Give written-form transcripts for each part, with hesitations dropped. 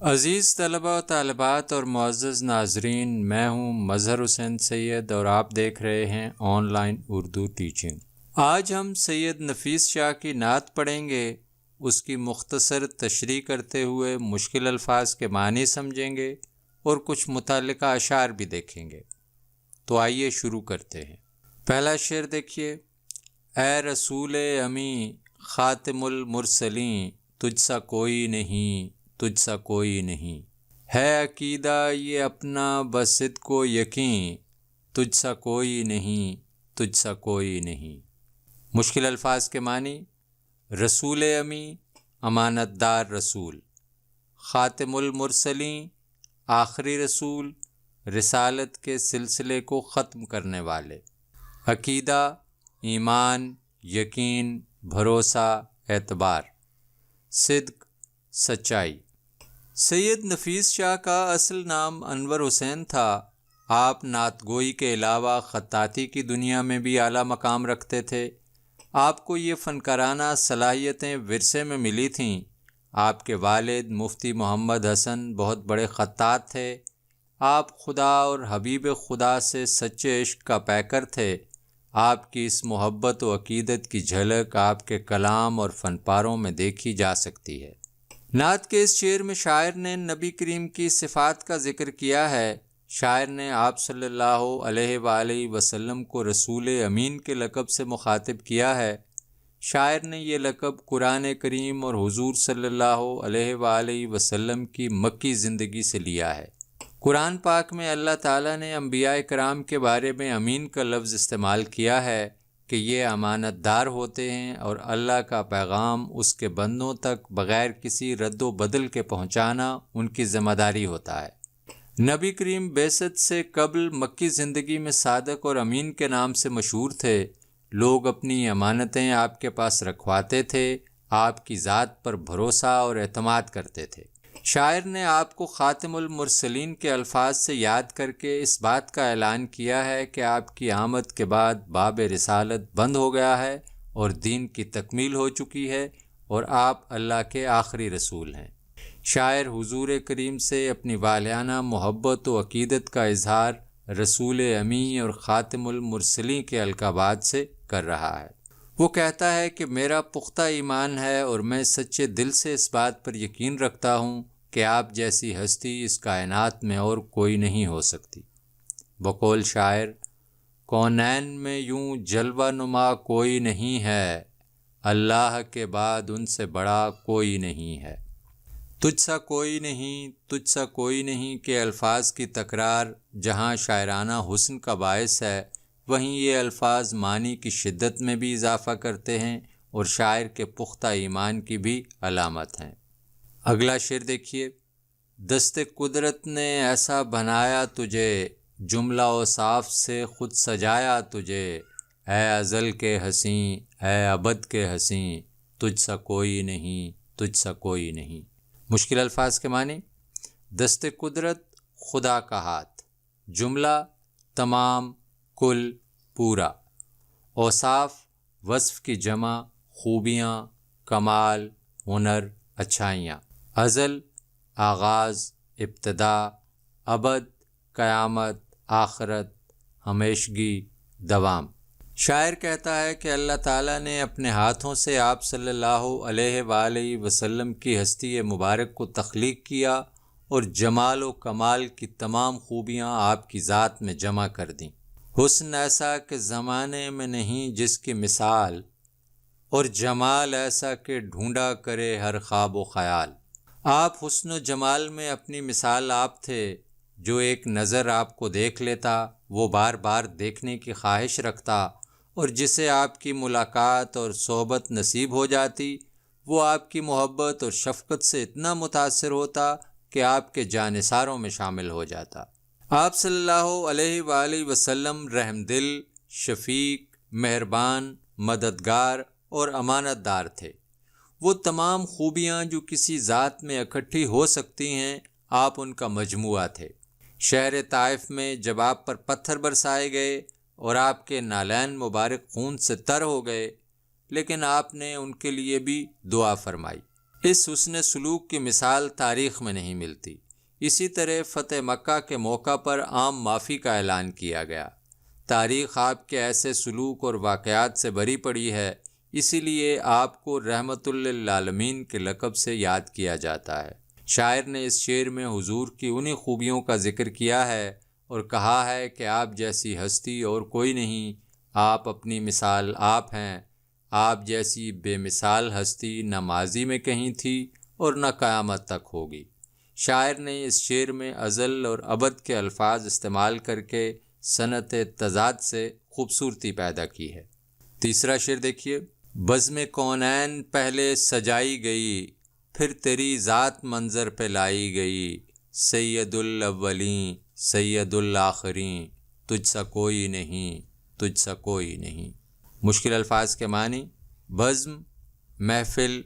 عزیز طلبہ و طالبات اور معزز ناظرین، میں ہوں مظہر حسین سید اور آپ دیکھ رہے ہیں آن لائن اردو ٹیچنگ۔ آج ہم سید نفیس شاہ کی نعت پڑھیں گے، اس کی مختصر تشریح کرتے ہوئے مشکل الفاظ کے معنی سمجھیں گے اور کچھ متعلقہ اشعار بھی دیکھیں گے۔ تو آئیے شروع کرتے ہیں۔ پہلا شعر دیکھیے۔ اے رسول امی خاتم المرسلین، تجھ سا کوئی نہیں، تجھ سا کوئی نہیں، ہے عقیدہ یہ اپنا بس صدق و یقین، تجھ سا کوئی نہیں، تجھ سا کوئی نہیں۔ مشکل الفاظ کے معنی: رسول امی امانت دار رسول، خاتم المرسلین آخری رسول، رسالت کے سلسلے کو ختم کرنے والے، عقیدہ ایمان، یقین، بھروسہ، اعتبار، صدق سچائی۔ سید نفیس شاہ کا اصل نام انور حسین تھا۔ آپ نعت گوئی کے علاوہ خطاطی کی دنیا میں بھی اعلیٰ مقام رکھتے تھے۔ آپ کو یہ فنکارانہ صلاحیتیں ورثے میں ملی تھیں۔ آپ کے والد مفتی محمد حسن بہت بڑے خطاط تھے۔ آپ خدا اور حبیب خدا سے سچے عشق کا پیکر تھے۔ آپ کی اس محبت و عقیدت کی جھلک آپ کے کلام اور فن پاروں میں دیکھی جا سکتی ہے۔ نعت کے اس شعر میں شاعر نے نبی کریم کی صفات کا ذکر کیا ہے۔ شاعر نے آپ صلی اللہ علیہ وآلہ وسلم کو رسول امین کے لقب سے مخاطب کیا ہے۔ شاعر نے یہ لقب قرآن کریم اور حضور صلی اللہ علیہ وآلہ وسلم کی مکی زندگی سے لیا ہے۔ قرآن پاک میں اللہ تعالیٰ نے انبیاء کرام کے بارے میں امین کا لفظ استعمال کیا ہے کہ یہ امانت دار ہوتے ہیں اور اللہ کا پیغام اس کے بندوں تک بغیر کسی رد و بدل کے پہنچانا ان کی ذمہ داری ہوتا ہے۔ نبی کریم بعثت سے قبل مکی زندگی میں صادق اور امین کے نام سے مشہور تھے۔ لوگ اپنی امانتیں آپ کے پاس رکھواتے تھے، آپ کی ذات پر بھروسہ اور اعتماد کرتے تھے۔ شاعر نے آپ کو خاتم المرسلین کے الفاظ سے یاد کر کے اس بات کا اعلان کیا ہے کہ آپ کی آمد کے بعد باب رسالت بند ہو گیا ہے اور دین کی تکمیل ہو چکی ہے اور آپ اللہ کے آخری رسول ہیں۔ شاعر حضور کریم سے اپنی والہانہ محبت و عقیدت کا اظہار رسول امی اور خاتم المرسلین کے القابات سے کر رہا ہے۔ وہ کہتا ہے کہ میرا پختہ ایمان ہے اور میں سچے دل سے اس بات پر یقین رکھتا ہوں کہ آپ جیسی ہستی اس کائنات میں اور کوئی نہیں ہو سکتی۔ بقول شاعر: کونین میں یوں جلوہ نما کوئی نہیں ہے، اللہ کے بعد ان سے بڑا کوئی نہیں ہے۔ تجھ سا کوئی نہیں، تجھ سا کوئی نہیں کے الفاظ کی تکرار جہاں شاعرانہ حسن کا باعث ہے، وہیں یہ الفاظ معنی کی شدت میں بھی اضافہ کرتے ہیں اور شاعر کے پختہ ایمان کی بھی علامت ہیں۔ اگلا شعر دیکھیے۔ دست قدرت نے ایسا بنایا تجھے، جملہ اوصاف سے خود سجایا تجھے، اے ازل کے حسین، اے ابد کے حسین، تجھ سا کوئی نہیں، تجھ سا کوئی نہیں۔ مشکل الفاظ کے معنی: دست قدرت خدا کا ہاتھ، جملہ تمام، کل، پورا، اوصاف وصف کی جمع، خوبیاں، کمال، ہنر، اچھائیاں، ازل آغاز، ابتدا، ابد قیامت، آخرت، ہمیشگی، دوام۔ شاعر کہتا ہے کہ اللہ تعالیٰ نے اپنے ہاتھوں سے آپ صلی اللہ علیہ وآلہ وسلم کی ہستی مبارک کو تخلیق کیا اور جمال و کمال کی تمام خوبیاں آپ کی ذات میں جمع کر دیں۔ حسن ایسا کہ زمانے میں نہیں جس کی مثال، اور جمال ایسا کہ ڈھونڈا کرے ہر خواب و خیال۔ آپ حسن و جمال میں اپنی مثال آپ تھے۔ جو ایک نظر آپ کو دیکھ لیتا وہ بار بار دیکھنے کی خواہش رکھتا، اور جسے آپ کی ملاقات اور صحبت نصیب ہو جاتی وہ آپ کی محبت اور شفقت سے اتنا متاثر ہوتا کہ آپ کے جانثاروں میں شامل ہو جاتا۔ آپ صلی اللہ علیہ وآلہ وسلم رحم دل، شفیق، مہربان، مددگار اور امانت دار تھے۔ وہ تمام خوبیاں جو کسی ذات میں اکٹھی ہو سکتی ہیں، آپ ان کا مجموعہ تھے۔ شہر طائف میں جب آپ پر پتھر برسائے گئے اور آپ کے نالین مبارک خون سے تر ہو گئے، لیکن آپ نے ان کے لیے بھی دعا فرمائی۔ اس حسن سلوک کی مثال تاریخ میں نہیں ملتی۔ اسی طرح فتح مکہ کے موقع پر عام معافی کا اعلان کیا گیا۔ تاریخ آپ کے ایسے سلوک اور واقعات سے بھری پڑی ہے، اسی لیے آپ کو رحمت للعالمین کے لقب سے یاد کیا جاتا ہے۔ شاعر نے اس شعر میں حضور کی انہی خوبیوں کا ذکر کیا ہے اور کہا ہے کہ آپ جیسی ہستی اور کوئی نہیں، آپ اپنی مثال آپ ہیں۔ آپ جیسی بے مثال ہستی نہ ماضی میں کہیں تھی اور نہ قیامت تک ہوگی۔ شاعر نے اس شعر میں ازل اور ابد کے الفاظ استعمال کر کے صنعت تضاد سے خوبصورتی پیدا کی ہے۔ تیسرا شعر دیکھیے۔ بزم کونین پہلے سجائی گئی، پھر تیری ذات منظر پہ لائی گئی، سید الاولین سید الآخرین، تجھ سا کوئی نہیں، تجھ سا کوئی نہیں۔ مشکل الفاظ کے معنی: بزم محفل،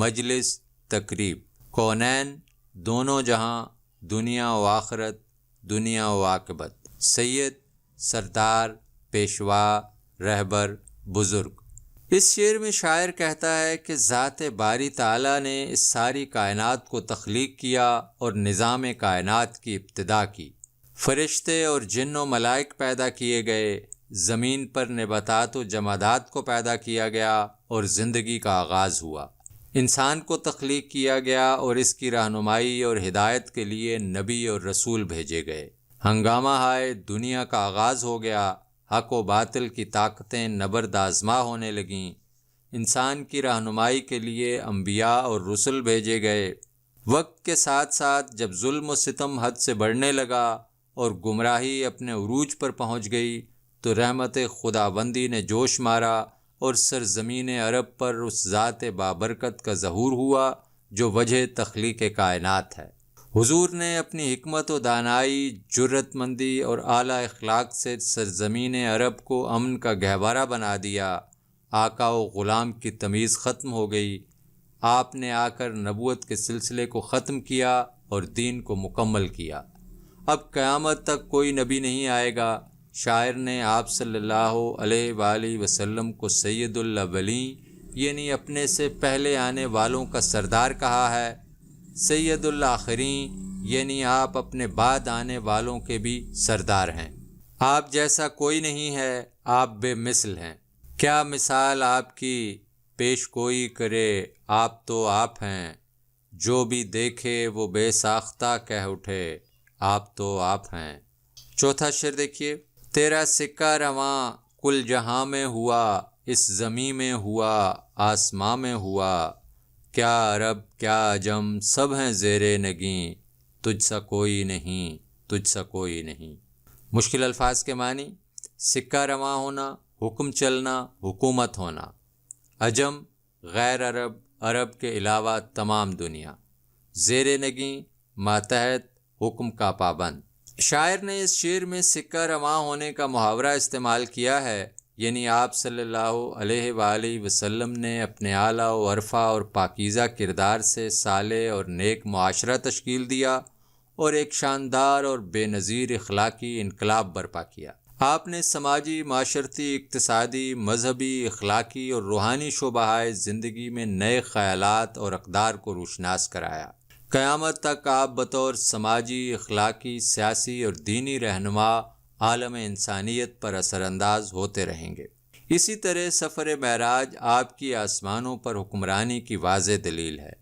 مجلس، تقریب، کونین دونوں جہاں، دنیا و آخرت، دنیا و عاقبت، سید سردار، پیشوا، رہبر، بزرگ۔ اس شعر میں شاعر کہتا ہے کہ ذات باری تعالیٰ نے اس ساری کائنات کو تخلیق کیا اور نظام کائنات کی ابتدا کی۔ فرشتے اور جن و ملائک پیدا کیے گئے، زمین پر نباتات و جمادات کو پیدا کیا گیا اور زندگی کا آغاز ہوا۔ انسان کو تخلیق کیا گیا اور اس کی رہنمائی اور ہدایت کے لیے نبی اور رسول بھیجے گئے۔ ہنگامہ ہائے دنیا کا آغاز ہو گیا، حق و باطل کی طاقتیں نبرد آزما ہونے لگیں۔ انسان کی رہنمائی کے لیے انبیاء اور رسل بھیجے گئے۔ وقت کے ساتھ ساتھ جب ظلم و ستم حد سے بڑھنے لگا اور گمراہی اپنے عروج پر پہنچ گئی تو رحمت خداوندی نے جوش مارا اور سرزمین عرب پر اس ذات بابرکت کا ظہور ہوا جو وجہ تخلیق کائنات ہے۔ حضور نے اپنی حکمت و دانائی، جرأت مندی اور اعلیٰ اخلاق سے سرزمین عرب کو امن کا گہوارہ بنا دیا۔ آقا و غلام کی تمیز ختم ہو گئی۔ آپ نے آ کر نبوت کے سلسلے کو ختم کیا اور دین کو مکمل کیا۔ اب قیامت تک کوئی نبی نہیں آئے گا۔ شاعر نے آپ صلی اللہ علیہ وآلہ وسلم کو سید الاولین یعنی اپنے سے پہلے آنے والوں کا سردار کہا ہے، سید الآخرین یعنی آپ اپنے بعد آنے والوں کے بھی سردار ہیں۔ آپ جیسا کوئی نہیں ہے، آپ بے مثل ہیں۔ کیا مثال آپ کی پیش کوئی کرے، آپ تو آپ ہیں۔ جو بھی دیکھے وہ بے ساختہ کہہ اٹھے، آپ تو آپ ہیں۔ چوتھا شعر دیکھیے۔ تیرا سکہ رواں کل جہاں میں ہوا، اس زمیں میں ہوا، آسماں میں ہوا، کیا عرب کیا عجم سب ہیں زیر نگیں، تجھ سا کوئی نہیں، تجھ سا کوئی نہیں۔ مشکل الفاظ کے معنی: سکہ رواں ہونا، حکم چلنا، حکومت ہونا۔ عجم غیر عرب، عرب کے علاوہ تمام دنیا۔ زیر نگیں ماتحت، حکم کا پابند۔ شاعر نے اس شعر میں سکہ رواں ہونے کا محاورہ استعمال کیا ہے، یعنی آپ صلی اللہ علیہ وآلہ وسلم نے اپنے اعلیٰ و عرفہ اور پاکیزہ کردار سے صالح اور نیک معاشرہ تشکیل دیا اور ایک شاندار اور بے نظیر اخلاقی انقلاب برپا کیا۔ آپ نے سماجی، معاشرتی، اقتصادی، مذہبی، اخلاقی اور روحانی شعبۂ زندگی میں نئے خیالات اور اقدار کو روشناس کرایا۔ قیامت تک آپ بطور سماجی، اخلاقی، سیاسی اور دینی رہنما عالم انسانیت پر اثر انداز ہوتے رہیں گے۔ اسی طرح سفر معراج آپ کی آسمانوں پر حکمرانی کی واضح دلیل ہے۔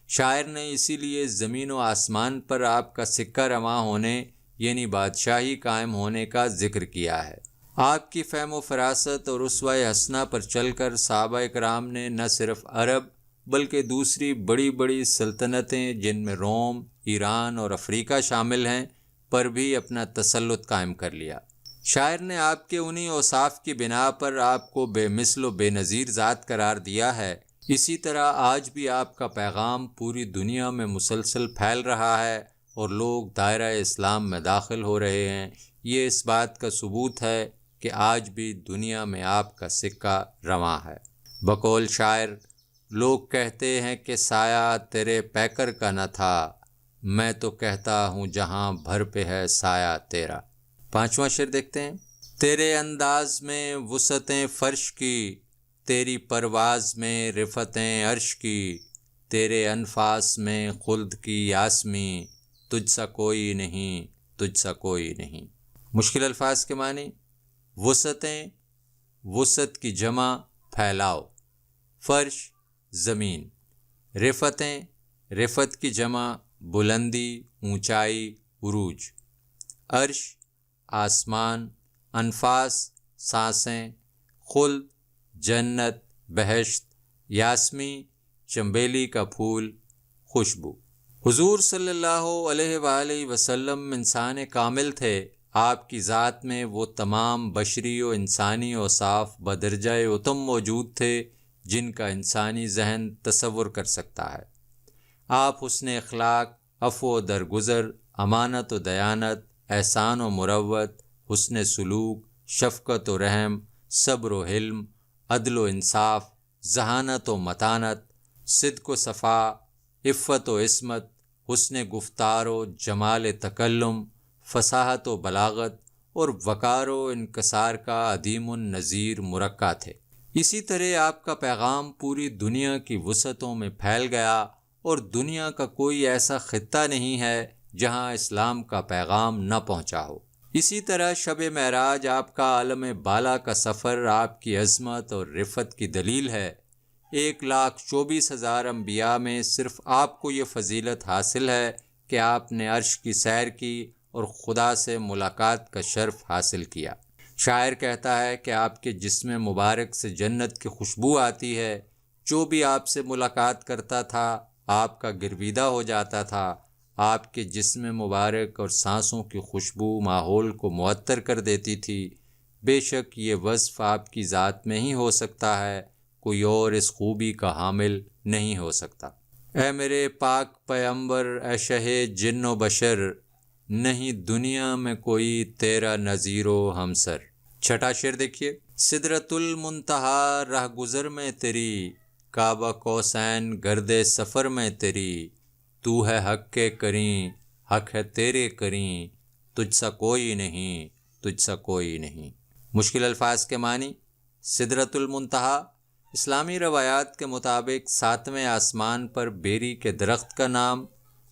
شاعر نے اسی لیے زمین و آسمان پر آپ کا سکہ رواں ہونے یعنی بادشاہی قائم ہونے کا ذکر کیا ہے۔ آپ کی فہم و فراست اور اسوہ حسنہ پر چل کر صحابہ کرام نے نہ صرف عرب بلکہ دوسری بڑی بڑی سلطنتیں جن میں روم، ایران اور افریقہ شامل ہیں پر بھی اپنا تسلط قائم کر لیا۔ شاعر نے آپ کے انہی اوصاف کی بنا پر آپ کو بے مثل و بے نظیر ذات قرار دیا ہے۔ اسی طرح آج بھی آپ کا پیغام پوری دنیا میں مسلسل پھیل رہا ہے اور لوگ دائرہ اسلام میں داخل ہو رہے ہیں۔ یہ اس بات کا ثبوت ہے کہ آج بھی دنیا میں آپ کا سکہ رواں ہے۔ بقول شاعر: لوگ کہتے ہیں کہ سایہ تیرے پیکر کا نہ تھا، میں تو کہتا ہوں جہاں بھر پہ ہے سایہ تیرا۔ پانچواں شعر دیکھتے ہیں۔ تیرے انداز میں وسعتیں فرش کی، تیری پرواز میں رفتیں عرش کی، تیرے انفاس میں خلد کی یاسمی، تجھ سا کوئی نہیں، تجھ سا کوئی نہیں۔ مشکل الفاظ کے معنی: وسعتیں، وسعت کی جمع پھیلاؤ، فرش زمین۔ رفتیں، رفت کی جمع بلندی، اونچائی، عروج۔ عرش آسمان، انفاس سانسیں، خلد جنت، بہشت، یاسمی چنبیلی کا پھول، خوشبو۔ حضور صلی اللہ علیہ وآلہ وسلم انسان کامل تھے۔ آپ کی ذات میں وہ تمام بشری و انسانی اوصاف بدرجہ اتم موجود تھے جن کا انسانی ذہن تصور کر سکتا ہے۔ آپ حسن اخلاق، عفو و درگزر، امانت و دیانت، احسان و مروت، حسن سلوک، شفقت و رحم، صبر و حلم، عدل و انصاف، ذہانت و متانت، صدق و صفا، عفت و عصمت، حسن گفتار و جمال تکلم، فصاحت و بلاغت اور وقار و انکسار کا عدیم النظیر مرقع تھے۔ اسی طرح آپ کا پیغام پوری دنیا کی وسعتوں میں پھیل گیا اور دنیا کا کوئی ایسا خطہ نہیں ہے جہاں اسلام کا پیغام نہ پہنچا ہو۔ اسی طرح شب معراج آپ کا عالم بالا کا سفر آپ کی عظمت اور رفت کی دلیل ہے۔ 1,24,000 انبیاء میں صرف آپ کو یہ فضیلت حاصل ہے کہ آپ نے عرش کی سیر کی اور خدا سے ملاقات کا شرف حاصل کیا۔ شاعر کہتا ہے کہ آپ کے جسم مبارک سے جنت کی خوشبو آتی ہے، جو بھی آپ سے ملاقات کرتا تھا آپ کا گرویدہ ہو جاتا تھا۔ آپ کے جسم مبارک اور سانسوں کی خوشبو ماحول کو معطر کر دیتی تھی۔ بے شک یہ وصف آپ کی ذات میں ہی ہو سکتا ہے، کوئی اور اس خوبی کا حامل نہیں ہو سکتا۔ اے میرے پاک پیغمبر، اے شہ جن و بشر، نہیں دنیا میں کوئی تیرا نظیر و ہمسر۔ چھٹا شعر دیکھیے: سدرۃ المنتہا رہ گزر میں تیری، کعبہ قوسین گرد سفر میں تیری، تو ہے حق کے کریں، حق ہے تیرے کریں، تجھ سا کوئی نہیں، تجھ سا کوئی نہیں۔ مشکل الفاظ کے معنی: سدرۃ المنتہا اسلامی روایات کے مطابق 7ویں آسمان پر بیری کے درخت کا نام،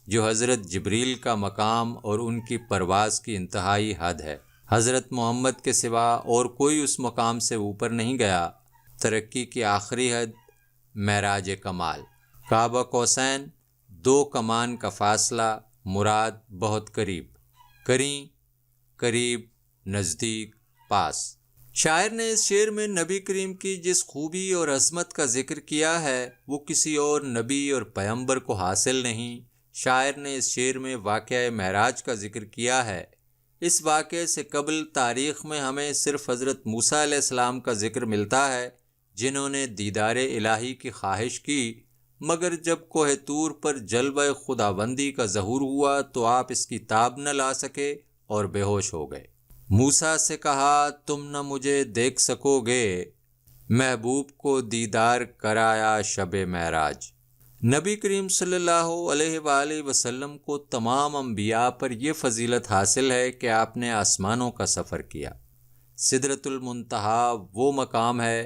جو حضرت جبریل کا مقام اور ان کی پرواز کی انتہائی حد ہے۔ حضرت محمد کے سوا اور کوئی اس مقام سے اوپر نہیں گیا۔ ترقی کی آخری حد معراج کمال۔ کعبہ قوسین 2 کمان کا فاصلہ، مراد بہت قریب، کریں قریب، نزدیک، پاس۔ شاعر نے اس شعر میں نبی کریم کی جس خوبی اور عظمت کا ذکر کیا ہے وہ کسی اور نبی اور پیغمبر کو حاصل نہیں۔ شاعر نے اس شعر میں واقعہ معراج کا ذکر کیا ہے۔ اس واقعے سے قبل تاریخ میں ہمیں صرف حضرت موسیٰ علیہ السلام کا ذکر ملتا ہے، جنہوں نے دیدار الہی کی خواہش کی، مگر جب کوہ طور پر جلوہ خداوندی کا ظہور ہوا تو آپ اس کی تاب نہ لا سکے اور بے ہوش ہو گئے۔ موسیٰ سے کہا تم نہ مجھے دیکھ سکو گے، محبوب کو دیدار کرایا شب معراج۔ نبی کریم صلی اللہ علیہ وآلہ وسلم کو تمام انبیاء پر یہ فضیلت حاصل ہے کہ آپ نے آسمانوں کا سفر کیا۔ سدرۃ المنتہا وہ مقام ہے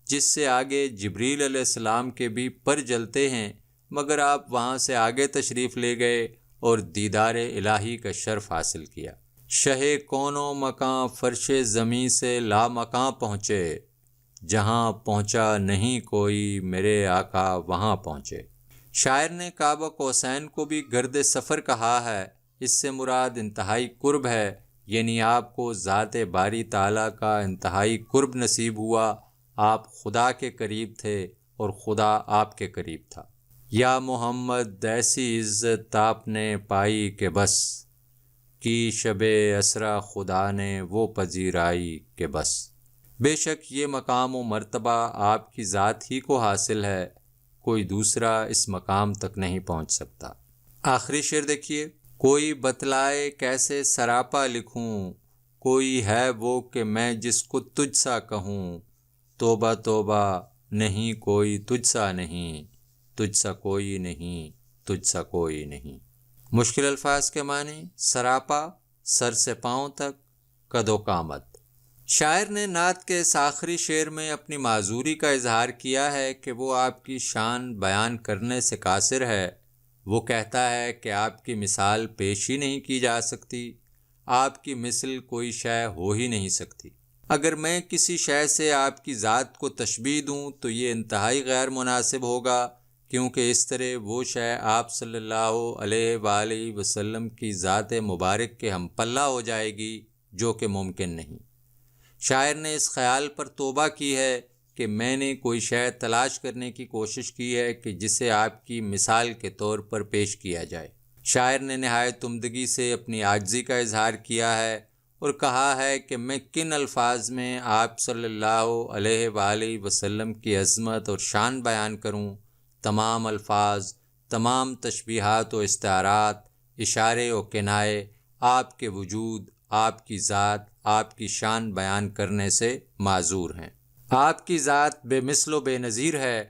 جس سے آگے جبریل علیہ السلام کے بھی پر جلتے ہیں، مگر آپ وہاں سے آگے تشریف لے گئے اور دیدار الہی کا شرف حاصل کیا۔ شہ کون و مکاں فرش زمیں سے لا مکاں پہنچے، جہاں پہنچا نہیں کوئی میرے آقا وہاں پہنچے۔ شاعر نے کعبہ قوسین کو بھی گرد سفر کہا ہے۔ اس سے مراد انتہائی قرب ہے، یعنی آپ کو ذات باری تعالیٰ کا انتہائی قرب نصیب ہوا۔ آپ خدا کے قریب تھے اور خدا آپ کے قریب تھا۔ یا محمد ایسی عزت آپ نے پائی کہ بس، کی شب اسرا خدا نے وہ پذیرائی کہ بس۔ بے شک یہ مقام و مرتبہ آپ کی ذات ہی کو حاصل ہے، کوئی دوسرا اس مقام تک نہیں پہنچ سکتا۔ آخری شعر دیکھیے: کوئی بتلائے کیسے سراپا لکھوں، کوئی ہے وہ کہ میں جس کو تجھ سا کہوں، توبہ توبہ نہیں کوئی تجھ سا نہیں، تجھ سا کوئی نہیں، تجھ سا کوئی نہیں۔ مشکل الفاظ کے معنی: سراپا سر سے پاؤں تک، قد و قامت۔ شاعر نے نعت کے اس آخری شعر میں اپنی معذوری کا اظہار کیا ہے کہ وہ آپ کی شان بیان کرنے سے قاصر ہے۔ وہ کہتا ہے کہ آپ کی مثال پیش ہی نہیں کی جا سکتی، آپ کی مثل کوئی شے ہو ہی نہیں سکتی۔ اگر میں کسی شے سے آپ کی ذات کو تشبیہ دوں تو یہ انتہائی غیر مناسب ہوگا، کیونکہ اس طرح وہ شے آپ صلی اللہ علیہ وآلہ وسلم کی ذات مبارک کے ہم پلہ ہو جائے گی، جو کہ ممکن نہیں۔ شاعر نے اس خیال پر توبہ کی ہے کہ میں نے کوئی شے تلاش کرنے کی کوشش کی ہے کہ جسے آپ کی مثال کے طور پر پیش کیا جائے۔ شاعر نے نہایت عمدگی سے اپنی عاجزی کا اظہار کیا ہے اور کہا ہے کہ میں کن الفاظ میں آپ صلی اللہ علیہ وآلہ وسلم کی عظمت اور شان بیان کروں۔ تمام الفاظ، تمام تشبیہات و استعارات، اشارے و کنائے آپ کے وجود، آپ کی ذات، آپ کی شان بیان کرنے سے معذور ہیں۔ آپ کی ذات بے مثل و بے نظیر ہے۔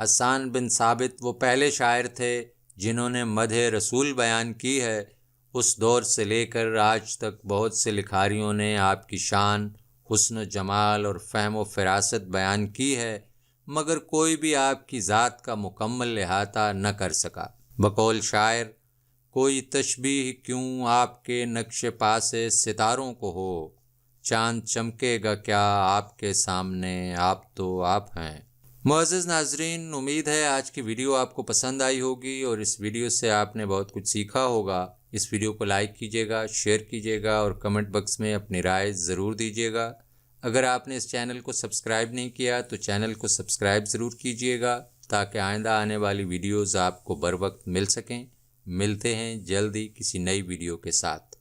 حسان بن ثابت وہ پہلے شاعر تھے جنہوں نے مدح رسول بیان کی ہے۔ اس دور سے لے کر آج تک بہت سے لکھاریوں نے آپ کی شان، حسن و جمال اور فہم و فراست بیان کی ہے، مگر کوئی بھی آپ کی ذات کا مکمل احاطہ نہ کر سکا۔ بقول شاعر، کوئی تشبیہ کیوں آپ کے نقش پا سے ستاروں کو ہو، چاند چمکے گا کیا آپ کے سامنے، آپ تو آپ ہیں۔ معزز ناظرین، امید ہے آج کی ویڈیو آپ کو پسند آئی ہوگی اور اس ویڈیو سے آپ نے بہت کچھ سیکھا ہوگا۔ اس ویڈیو کو لائک کیجیے گا، شیئر کیجیے گا اور کمنٹ باکس میں اپنی رائے ضرور دیجیے گا۔ اگر آپ نے اس چینل کو سبسکرائب نہیں کیا تو چینل کو سبسکرائب ضرور کیجیے گا تاکہ آئندہ آنے والی ویڈیوز آپ کو بر وقت مل سکیں۔ ملتے ہیں جلدی کسی نئی ویڈیو کے ساتھ۔